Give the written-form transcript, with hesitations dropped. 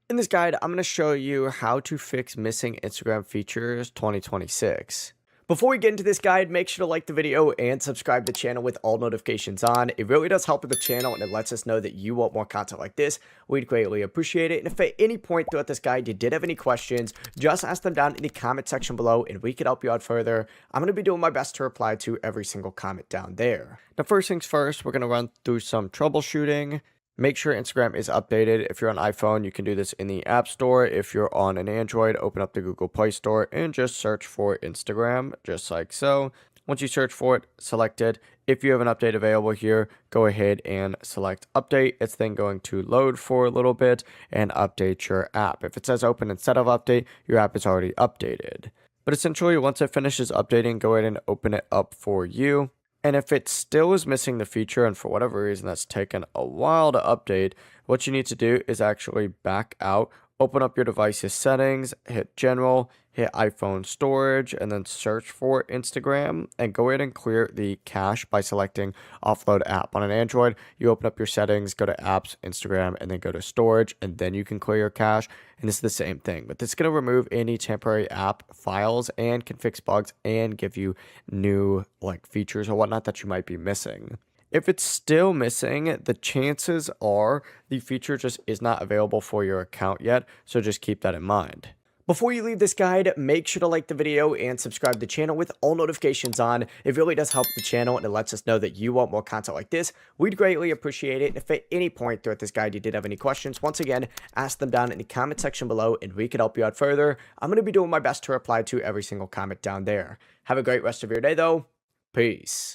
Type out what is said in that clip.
In this guide, I'm going to show you how to fix missing Instagram features 2026. Before we get into this guide, make sure to like the video and subscribe to the channel with all notifications on. It really does help with the channel and it lets us know that you want more content like this. We'd greatly appreciate it. And if at any point throughout this guide you did have any questions, just ask them down in the comment section below and we can help you out further. I'm going to be doing my best to reply to every single comment down there. Now, first things first, we're going to run through some troubleshooting. Make sure Instagram is updated. If you're on iPhone, you can do this in the App Store. If you're on an Android, open up the Google Play Store and just search for Instagram, just like so. Once you search for it, select it. If you have an update available here, go ahead and select update. It's then going to load for a little bit and update your app. If it says open instead of update, your app is already updated. But essentially, once it finishes updating, go ahead and open it up for you. And if it still is missing the feature and for whatever reason that's taken a while to update, what you need to do is actually back out, open up your device's settings, hit general, hit iPhone storage, and then search for Instagram and go ahead and clear the cache by selecting offload app. On an Android, you open up your settings, go to apps, Instagram, and then go to storage, and then you can clear your cache. And it's the same thing, but this is going to remove any temporary app files and can fix bugs and give you new features or whatnot that you might be missing. If it's still missing, the chances are the feature just is not available for your account yet, so just keep that in mind. Before you leave this guide, make sure to like the video and subscribe to the channel with all notifications on. It really does help the channel and it lets us know that you want more content like this. We'd greatly appreciate it. And if at any point throughout this guide you did have any questions, once again, ask them down in the comment section below and we can help you out further. I'm going to be doing my best to reply to every single comment down there. Have a great rest of your day though. Peace.